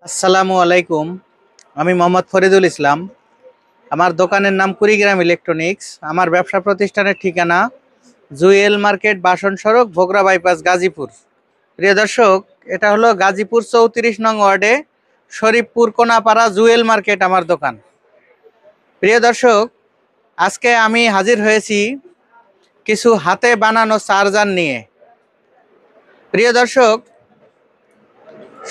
আসসালামু আলাইকুম। আমি মোহাম্মদ ফরিদুল ইসলাম। আমার দোকানের নাম কুড়িগ্রাম ইলেকট্রনিক্স। আমার ব্যবসা প্রতিষ্ঠানের ঠিকানা জুয়েল মার্কেট, বাসন সড়ক, ভোগড়া বাইপাস, গাজীপুর। প্রিয় দর্শক, এটা হলো গাজীপুর 34 নং ওয়ার্ডে শরীফপুর কোনাপাড়া জুয়েল মার্কেট আমার দোকান। প্রিয় দর্শক, আজকে আমি হাজির হয়েছি কিছু হাতে বানানো চার্জার নিয়ে। প্রিয় দর্শক,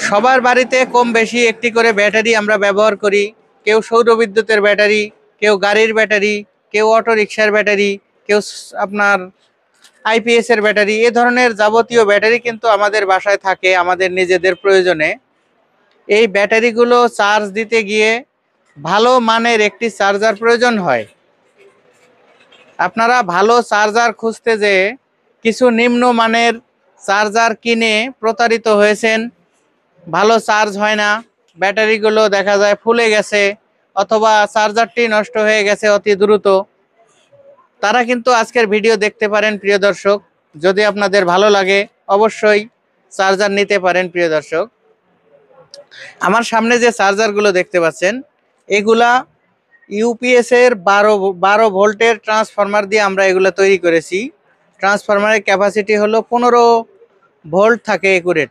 সবার বাড়িতে কম বেশি একটি করে ব্যাটারি আমরা ব্যবহার করি। কেউ সৌর বিদ্যুতের ব্যাটারি, কেউ গাড়ির ব্যাটারি, কেউ অটো রিকশার ব্যাটারি, কেউ আপনার আইপিএস এর ব্যাটারি। এ ধরনের যাবতীয় ব্যাটারি কিন্তু আমাদের বাসায় থাকে আমাদের নিজেদের প্রয়োজনে। এই ব্যাটারিগুলো চার্জ দিতে গিয়ে ভালো মানের একটি চার্জার প্রয়োজন হয়। আপনারা ভালো চার্জার খুঁজতে যেয়ে কিছু নিম্ন মানের চার্জার কিনে প্রতারিত হয়েছেন। ভালো চার্জ হয় না, ব্যাটারিগুলো দেখা যায় ফুলে গেছে অথবা চার্জারটি নষ্ট হয়ে গেছে অতি দ্রুত। তারা কিন্তু আজকের ভিডিও দেখতে পারেন প্রিয় দর্শক। যদি আপনাদের ভালো লাগে অবশ্যই চার্জার নিতে পারেন। প্রিয় দর্শক, আমার সামনে যে চার্জারগুলো দেখতে পাচ্ছেন এগুলা ইউপিএস এর 12 ভোল্টের ট্রান্সফরমার দিয়ে আমরা এগুলো তৈরি করেছি। ট্রান্সফরমারের ক্যাপাসিটি হলো 15 ভোল্ট থাকে একুরেট।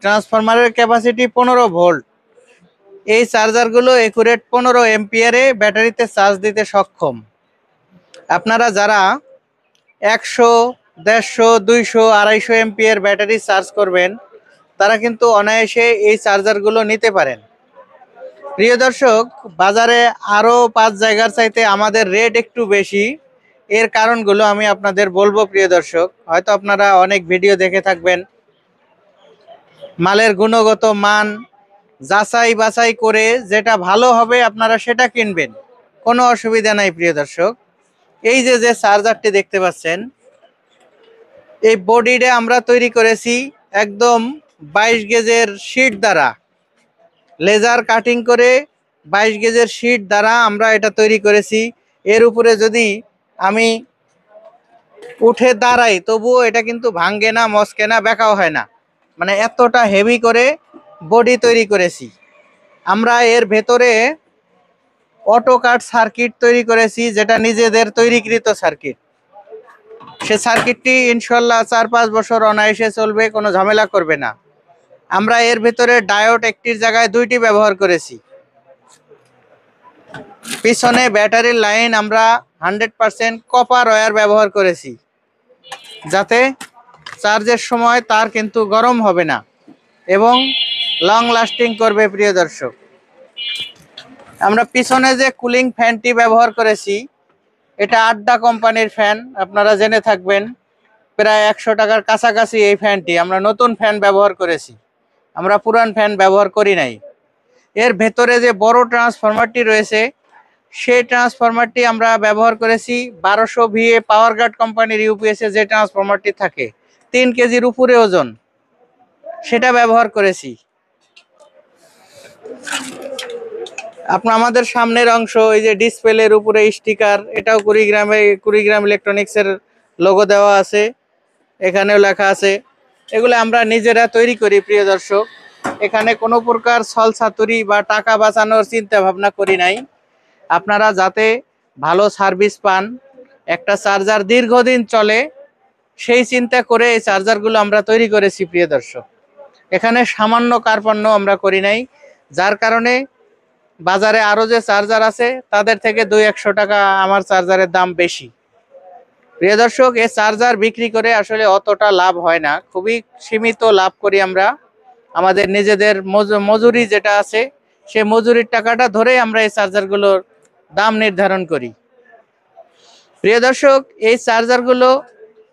ট্রান্সফরমারের ক্যাপাসিটি 15 ভোল্ট। এই চার্জারগুলো একুরেট 15 এম্পিয়ারে ব্যাটারিতে চার্জ দিতে সক্ষম। আপনারা যারা 100, 150, 200, 250 এম্পিয়ার ব্যাটারি চার্জ করবেন তারা কিন্তু অনায়াসে এই চার্জারগুলো নিতে পারেন। প্রিয় দর্শক, বাজারে আরও 5 জায়গার চাইতে আমাদের রেট একটু বেশি। এর কারণগুলো আমি আপনাদের বলবো। প্রিয় দর্শক, হয়তো আপনারা অনেক ভিডিও দেখে থাকবেন। মালের গুণগত মান যাচাই বাছাই করে যেটা ভালো হবে আপনারা সেটা কিনবেন, কোনো অসুবিধা নাই। প্রিয় দর্শক, এই যে যে চার্জারটি দেখতে পাচ্ছেন এই বডিটা আমরা তৈরি করেছি একদম 22 গেজের শীট দ্বারা, লেজার কাটিং করে 22 গেজের শীট দ্বারা আমরা এটা তৈরি করেছি। এর উপরে যদি আমি উঠে দাঁড়াই তবুও এটা কিন্তু ভাঙ্গে না, মস্কে না, বেঁকাও হয় না। মানে এতটা হেভি করে বডি তৈরি করেছি আমরা। এর ভেতরে অটো কাট সার্কিট তৈরি করেছি, যেটা নিজেদের তৈরিকৃত সার্কিট। সে সার্কিটটি ইনশাল্লাহ 4-5 বছর অনায়াসে চলবে, কোনো ঝামেলা করবে না। আমরা এর ভেতরে ডায়োড একটির জায়গায় 2টি ব্যবহার করেছি। পিছনে ব্যাটারির লাইন আমরা 100% কপার ওয়্যার ব্যবহার করেছি, যাতে চার্জের সময় তার কিন্তু গরম হবে না এবং লং লাস্টিং করবে। প্রিয় দর্শক, আমরা পিছনে যে কুলিং ফ্যানটি ব্যবহার করেছি এটা আড্ডা কোম্পানির ফ্যান, আপনারা জেনে থাকবেন। প্রায় 100 টাকার কাছাকাছি এই ফ্যানটি। আমরা নতুন ফ্যান ব্যবহার করেছি, আমরা পুরান ফ্যান ব্যবহার করি নাই। এর ভেতরে যে বড় ট্রান্সফরমারটি রয়েছে সেই ট্রান্সফরমারটি আমরা ব্যবহার করেছি 1200 VA পাওয়ার গার্ড কোম্পানির ইউপিএস এ যে ট্রান্সফরমারটি থাকে 3 কেজির উপরে ওজন, সেটা ব্যবহার করেছি। আমাদের সামনের অংশ এই যে ডিসপ্লের উপরে স্টিকার, এটাও কুড়িগ্রাম ইলেকট্রনিক্সের লোগো দেওয়া আছে, এখানেও লেখা আছে। এগুলো আমরা নিজেরা তৈরি করি। প্রিয় দর্শক, এখানে কোনো প্রকার ছলছাতুরি বা টাকা বাঁচানোর চিন্তা ভাবনা করি নাই। আপনারা যাতে ভালো সার্ভিস পান, একটা চার্জার দীর্ঘদিন চলে, সেই চিন্তা করে এই চার্জারগুলো আমরা তৈরি করেছি। প্রিয় দর্শক, এখানে সামান্য কার্পণ্য আমরা করি নাই, যার কারণে বাজারে আরও যে চার্জার আছে তাদের থেকে 200-100 টাকা আমার চার্জারের দাম বেশি। প্রিয় দর্শক, এই চার্জার বিক্রি করে আসলে অতটা লাভ হয় না, খুবই সীমিত লাভ করি আমরা। আমাদের নিজেদের মজুরি যেটা আছে সে মজুরির টাকাটা ধরে আমরা এই চার্জারগুলোর দাম নির্ধারণ করি। প্রিয় দর্শক, এই চার্জারগুলো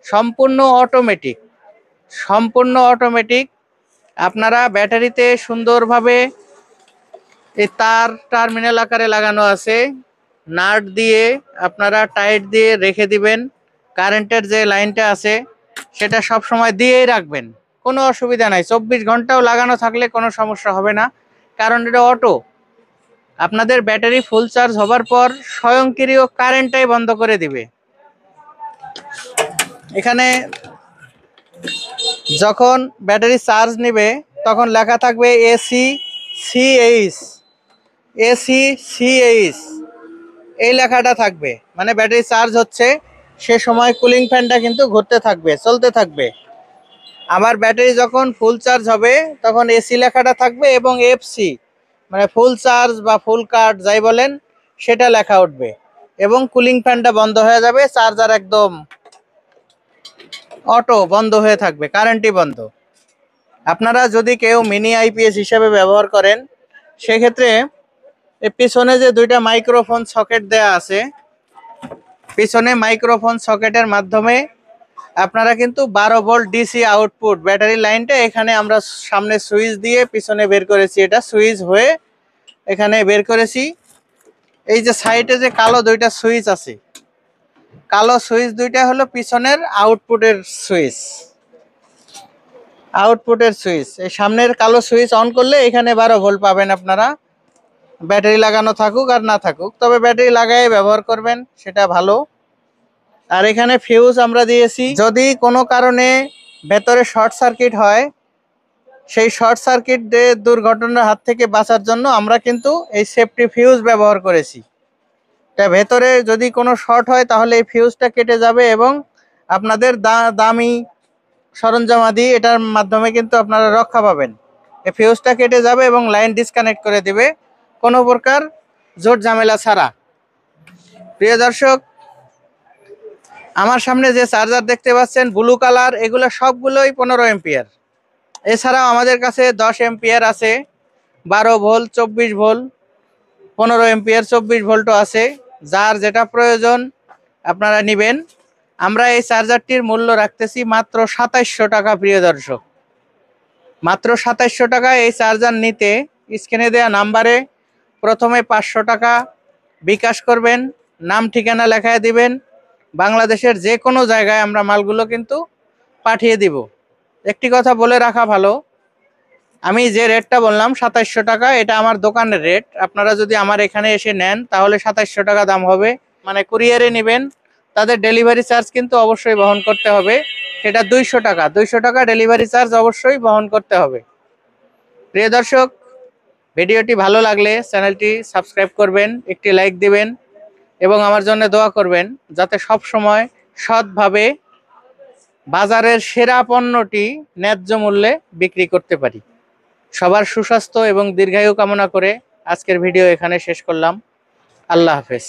সম্পূর্ণ অটোমেটিক। আপনারা ব্যাটারিতে সুন্দরভাবে এই তার টার্মিনাল আকারে লাগানো আছে, নাট দিয়ে আপনারা টাইট দিয়ে রেখে দিবেন। কারেন্টের যে লাইনটা আছে সেটা সব সময় দিয়েই রাখবেন, কোনো অসুবিধা নাই। 24 ঘন্টাও লাগানো থাকলে কোনো সমস্যা হবে না, কারণ এটা অটো। আপনাদের ব্যাটারি ফুল চার্জ হবার পর স্বয়ংক্রিয় কারেন্টটাই বন্ধ করে দিবে। এখানে যখন ব্যাটারি চার্জ নেবে তখন লেখা থাকবে AC সিএইচ, এসি সিএইচ এই লেখাটা থাকবে, মানে ব্যাটারি চার্জ হচ্ছে সে সময় কুলিং ফ্যানটা কিন্তু ঘুরতে থাকবে, চলতে থাকবে। আবার ব্যাটারি যখন ফুল চার্জ হবে তখন এসি লেখাটা থাকবে এবং এফসি মানে ফুল চার্জ বা ফুল কাট যাই বলেন সেটা লেখা উঠবে এবং কুলিং ফ্যানটা বন্ধ হয়ে যাবে, চার্জার একদম অটো বন্ধ হয়ে থাকবে, কারেন্টই বন্ধ। আপনারা যদি কেউ মিনি আইপিএস হিসেবে ব্যবহার করেন সেক্ষেত্রে এর পিছনে যে দুইটা মাইক্রোফোন সকেট দেয়া আছে, পিছনে মাইক্রোফোন সকেটের মাধ্যমে আপনারা কিন্তু 12 ভোল্ট ডিসি আউটপুট ব্যাটারি লাইনটা এখানে আমরা সামনে সুইচ দিয়ে পিছনে বের করেছি, এটা সুইচ হয়ে এখানে বের করেছি। এই যে সাইডে যে কালো দুইটা সুইচ আছে, কালো সুইচ দুইটা হলো পিছনের আউটপুটের সুইচ, আউটপুটের সুইচ। এই সামনের কালো সুইচ অন করলে এখানে 12 ভোল্ট পাবেন আপনারা, ব্যাটারি লাগানো থাকুক আর না থাকুক, তবে ব্যাটারি লাগাই ব্যবহার করবেন সেটা ভালো। আর এখানে ফিউজ আমরা দিয়েছি, যদি কোনো কারণে ভেতরে শর্ট সার্কিট হয় সেই শর্ট সার্কিট দুর্ঘটনার হাত থেকে বাঁচার জন্য আমরা কিন্তু এই সেফটি ফিউজ ব্যবহার করেছি। এটা ভেতরে যদি কোনো শর্ট হয় তাহলে এই ফিউজটা কেটে যাবে এবং আপনাদের দামি সরঞ্জামাদি এটার মাধ্যমে কিন্তু আপনারা রক্ষা পাবেন। এই ফিউজটা কেটে যাবে এবং লাইন ডিসকানেক্ট করে দিবে কোনো প্রকার জোট ঝামেলা ছাড়া। প্রিয় দর্শক, আমার সামনে যে চার্জার দেখতে পাচ্ছেন ব্লু কালার, এগুলো সবগুলোই 15 এম্পিয়ার। এছাড়াও আমাদের কাছে 10 এম্পিয়ার আছে, 12 ভোল্ট, 24 ভোল্ট, 15 এম্পিয়ার, 24 ভোল্টও আছে। যার যেটা প্রয়োজন আপনারা নেবেন। আমরা এই চার্জারটির মূল্য রাখতেছি মাত্র 2700 টাকা। প্রিয় দর্শক, মাত্র 2700 টাকা এই চার্জার নিতে স্ক্রিনে দেওয়া নাম্বারে প্রথমে 500 টাকা বিকাশ করবেন, নাম ঠিকানা লেখায় দিবেন। বাংলাদেশের যে কোনো জায়গায় আমরা মালগুলো কিন্তু পাঠিয়ে দিব। একটি কথা বলে রাখা ভালো, আমি যে রেটটা বললাম 2700 টাকা, এটা আমার দোকানের রেট। আপনারা যদি আমার এখানে এসে নেন তাহলে 2700 টাকা দাম হবে। মানে কুরিয়ারে নেবেন তাদের ডেলিভারি চার্জ কিন্তু অবশ্যই বহন করতে হবে, সেটা 200 টাকা। 200 টাকা ডেলিভারি চার্জ অবশ্যই বহন করতে হবে। প্রিয় দর্শক, ভিডিওটি ভালো লাগলে চ্যানেলটি সাবস্ক্রাইব করবেন, একটি লাইক দিবেন এবং আমার জন্য দোয়া করবেন যাতে সব সময় সৎভাবে বাজারের সেরা পণ্যটি ন্যায্য মূল্যে বিক্রি করতে পারি। সবার সুস্বাস্থ্য এবং দীর্ঘায়ু কামনা করে আজকের ভিডিও এখানে শেষ করলাম। আল্লাহ হাফেজ।